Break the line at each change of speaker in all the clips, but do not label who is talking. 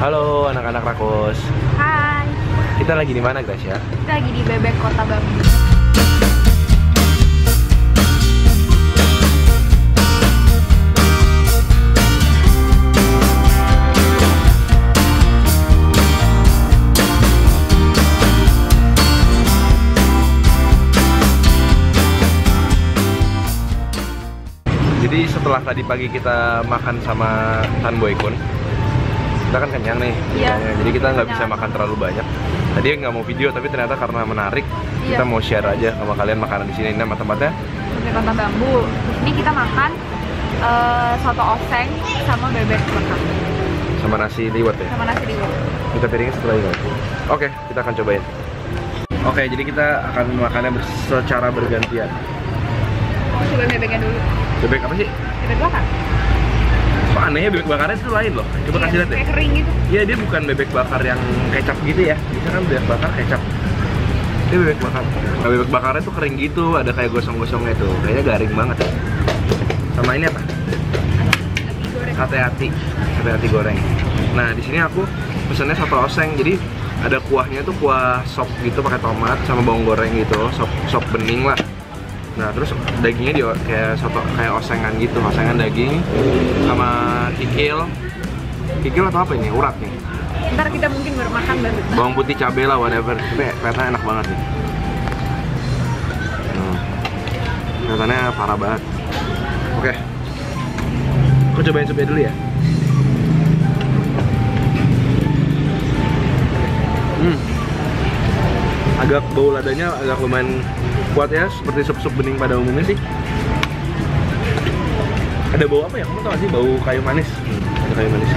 Halo anak-anak Rakos.
Hai.
Kita lagi di mana, Gracia?
Kita lagi di Bebek Kota Bambu.
Jadi setelah tadi pagi kita makan sama Tan Boy Kun, kita kan kenyang nih.
Iya.
Jadi kita nggak bisa makan terlalu banyak. Tadi nggak mau video, tapi ternyata karena menarik, kita mau share aja sama kalian makanan di sini. Nama tempatnya
Bebek Kota Bambu. Ini kita makan soto oseng sama bebek lekang.
sama nasi liwet ya.
Sama nasi liwet.
Kita piringnya setelah ini. Oke, kita akan cobain. Oke, jadi kita akan makannya secara bergantian.
Coba bebeknya dulu.
Bebek apa sih?
Bebek bakar.
Kok anehnya bebek bakarnya itu lain loh. Coba kasih lihat deh.
Kayak kering gitu.
Iya, dia bukan bebek bakar yang kecap gitu ya. Bisa kan bebek bakar kecap. Ini bebek bakar. Nah, bebek bakarnya tuh kering gitu, ada kayak gosong-gosongnya tuh. Kayaknya garing banget ya. Sama ini apa? Sate hati. Sate hati goreng. Nah, di sini aku pesennya soto oseng. Jadi ada kuahnya tuh kuah sop gitu pakai tomat sama bawang goreng gitu, sop bening lah. Nah, terus dagingnya dia kayak soto kayak osengan gitu, osengan daging sama kikil. Kikil atau apa ini? Urat nih.
Ntar kita mungkin baru makan baru.
Bawang putih, cabai lah, whatever. Tapi kelihatannya enak banget nih. Kelihatannya parah banget. Oke. Aku cobain supnya dulu ya. Agak bau ladanya agak lumayan kuat ya, seperti sup-sup bening pada umumnya sih. Ada bau apa ya? Kamu tau gak sih? Bau kayu manis. Ada kayu manis.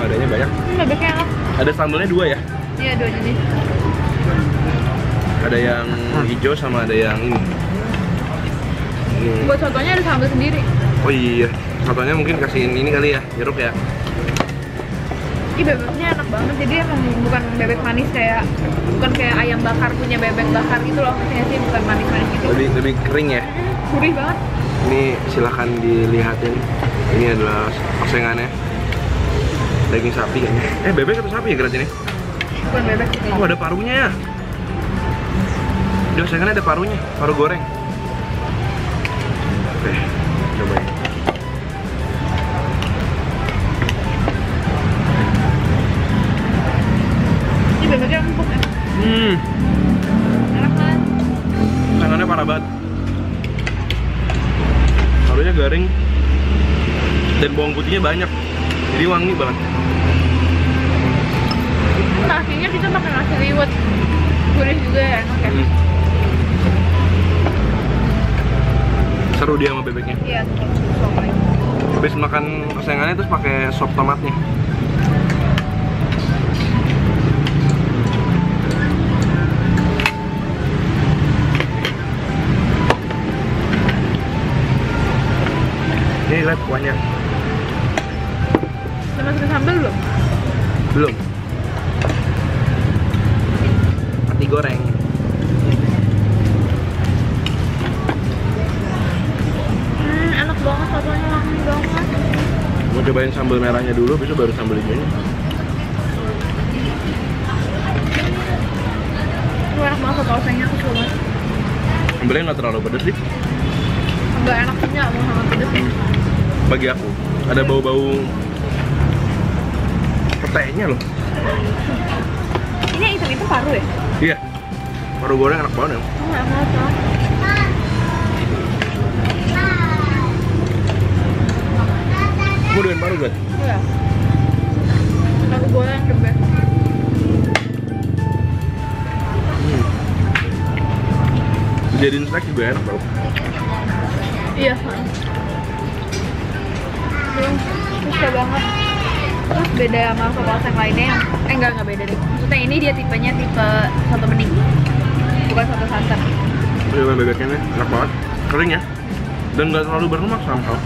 Adanya banyak.
Bebeknya enak.
Ada sambalnya dua ya?
Iya, dua jenis.
Ada yang hijau sama ada yang ini.
Buat sotonya ada sambal sendiri.
Oh iya, sotonya mungkin kasihin ini kali ya, jeruk ya.
Ini bebeknya enak banget, jadi emang bukan bebek manis bukan kayak ayam bakar punya bebek bakar gitu loh, maksudnya sih bukan manis-manis gitu.
Lebih kering ya.
Gurih banget.
Ini silahkan dilihatin. Ini adalah osengannya. Daging sapi kayaknya. Bebek atau sapi ya Grat ini?
Bukan bebek.
Oh, ada parunya ya. Di osengannya ada parunya, paru goreng. Oke, cobain.
Ini bebeknya empuk ya. Enak kan?
Tangannya parah banget. Parunya garing. Dan bawang putihnya banyak. Jadi wangi banget.
Nasinya kita pakai nasi liwet. Gurih juga ya, enak ya.
Seru dia sama bebeknya.
Iya, sop.
Habis makan osengannya terus pakai sop tomatnya. Ini lihat kuahnya.
Udah masukin sambal belum?
Belum. Hati goreng.
Enak banget, sotonya wangi banget.
Mau cobain sambal merahnya dulu, besok baru sambal hijaunya.
Itu enak banget soto osengnya, aku suka banget.
Sambalnya nggak terlalu pedas sih.
Enggak enak sih, nggak mau sangat pedes ya.
Bagi aku, ada bau-bau petainya loh.
Ini yang hitam itu paru ya?
Iya, paru goreng enak banget ya.
Enak banget.
Kamu doain paru gak?
Iya. Paru goreng the best.
Jadiin snack juga enak tau.
Iya. Belum suka banget. Terus beda sama soto oseng lainnya yang enggak beda deh. Maksudnya ini dia tipenya tipe soto bening, bukan soto santan.
Coba bebeknya nih, enak banget, kering ya, dan nggak terlalu berlemak somehow.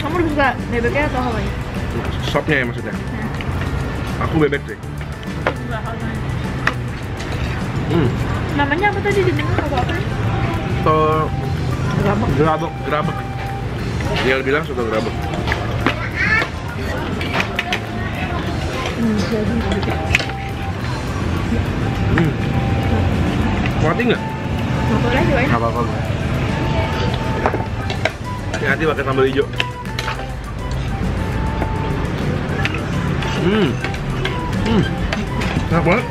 Kamu lebih suka bebeknya atau apa ya?
Sopnya ya maksudnya. Aku bebek sih.
Enggak, namanya apa tadi di soto apa?
Soto Gerabak, gerabak. Dia bilang soto gerabak. Mati nggak?
Boleh sih, Boy.
Nggak apa-apa. Hati pakai sambal hijau. Enak banget.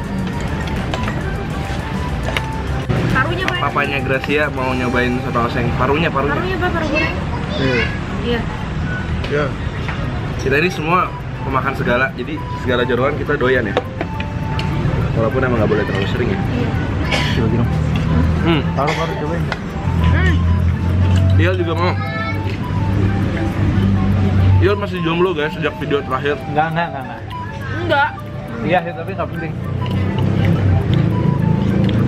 Parunya, Boy.
Papanya Gracia mau nyobain soto oseng. Parunya.
Parunya, Pak, paru goreng. Iya.
Ya. Kita ini semua pemakan segala, jadi segala jeroan kita doyan ya. Walaupun emang nggak boleh terlalu sering ya.
Iya.
Coba gini. Paru-paru cobain.
Dia juga mau. Dia masih jomblo guys sejak video terakhir.
Enggak.
Enggak.
Iya sih, tapi nggak penting.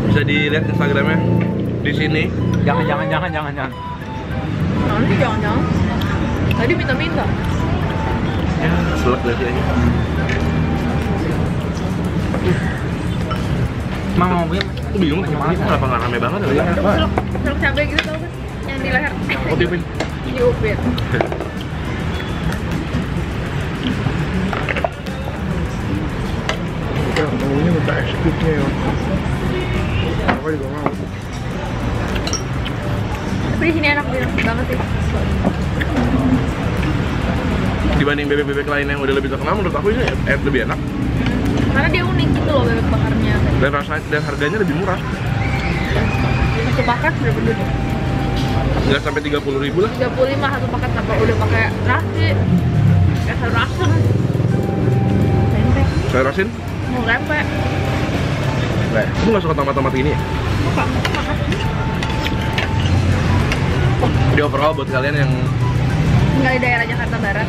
Bisa dilihat Instagramnya di sini.
Jangan.
Nanti jangan-jangan. Tadi minta-minta.
Ya, selek berarti aja.
Mang mau punya?
Aku bingung teman ini kenapa nggak rame banget ya?
Seluk cabai gitu tau kan? Yang di leher.
Aku tipin.
Diupin.
Kita maunya minta es krimnya ya. Apa juga mau.
Tapi di sini enak banget sih.
Dibanding bebek-bebek lain yang udah lebih terkenal, menurut aku ini lebih enak.
Karena dia unik gitu loh bebek bakarnya.
Dan rasanya dan harganya lebih murah.
Satu paket berapa dulu?
Nggak sampai 30.000 lah.
35 satu paket apa udah pakai nasi. Kayak sayur asem. Tempe.
Saya rasin.
Mau tempe.
Nah, aku nggak suka tomat-tomat ini ya.
Suka. Makan.
Jadi overall buat kalian yang
Tinggal di daerah Jakarta Barat.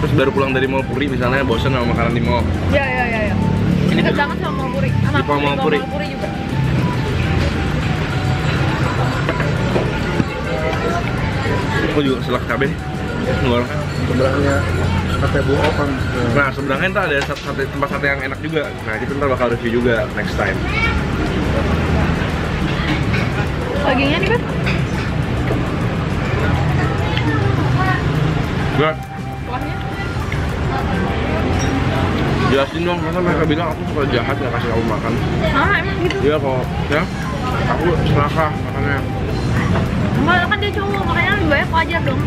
terus baru pulang dari Mall Puri misalnya, bosan sama makanan di mall.
Iya. Ini dekat banget sama Mall Puri. Sama
Di Mall Puri.
Mall Puri juga.
Aku juga selak cabai. Ngorong.
Sebenarnya sate Bu Opan.
Nah, sebenarnya ntar ada tempat sate yang enak juga. Nah, kita ntar bakal review juga next time.
Dagingnya nih kan?
Gak,
Kuahnya?
jelasin dong, masa mereka bilang aku suka jahat gak kasih kamu makan.
Emang gitu?
Iya kok, ya aku serakah makannya.
Malah kan dia cowok, makanya lebih banyak wajar dong.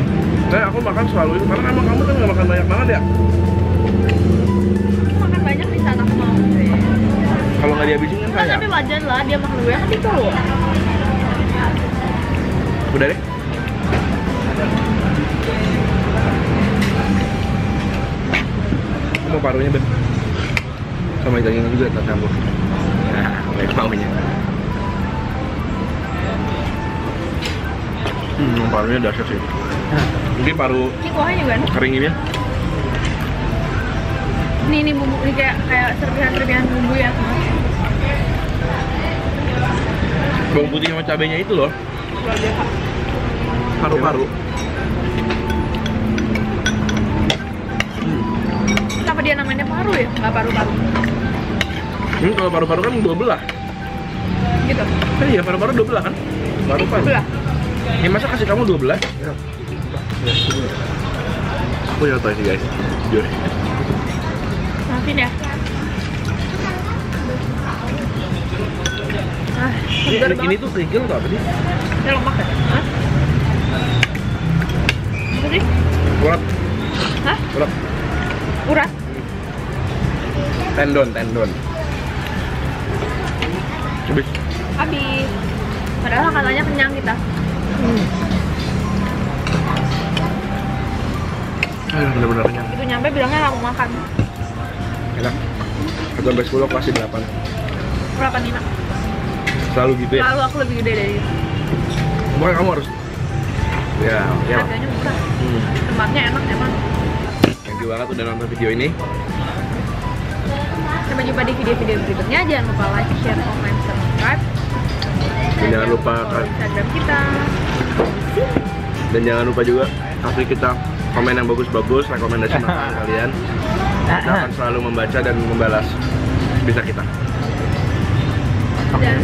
Nah, aku makan selalu itu, karena emang kamu kan gak makan banyak banget ya.
Aku makan banyak di saat aku mau.
Kalau nggak dihabisin kan sayang.
Tapi wajar lah, dia makan lebih banyak kan dia cowok.
Udah deh. Aku mau parunya Ben. Sama dagingnya juga tak campur. Nah, banyak maunya. Parunya dahsyat sih. Mungkin paru
Ini kuahnya juga enak.
kering ini ya.
Ini bumbu, ini kayak serpihan-serpihan bumbu ya.
Bawang putih sama cabenya itu loh.
Luar biasa.
Paru-paru.
Kenapa dia namanya paru ya? Nggak paru-paru.
Kalau paru-paru kan dua belah.
Gitu.
Iya, paru-paru dua belah kan? Paru-paru.
Belah.
Ya masa kasih kamu dua belah?
Ya.
Aku yang tahu sih guys. Jujur.
Maafin ya. Segar
Ini
banget.
tuh kerikil atau apa sih?
Ini lemak ya? Hah? Apa sih?
Urat.
Hah?
Urat.
Urat?
Tendon. Habis.
Habis. Padahal katanya kenyang kita.
Bener-bener kenyang.
Itu nyampe bilangnya nggak mau makan.
Enak. 1 sampai 10 kasih 8.
Berapa nih, Nak?
Selalu gitu ya.
Lalu aku lebih gede dari itu.
Pokoknya kamu harus. Ya.
Harganya murah. Tempatnya enak emang.
Thank you banget udah nonton video ini.
Sampai jumpa di video-video berikutnya. Jangan lupa like, share, comment, subscribe.
Dan jangan lupa
follow Instagram kita.
Dan jangan lupa juga kasih kita komen yang bagus-bagus, rekomendasi makanan kalian. Kita akan selalu membaca dan membalas bisa kita.
Dan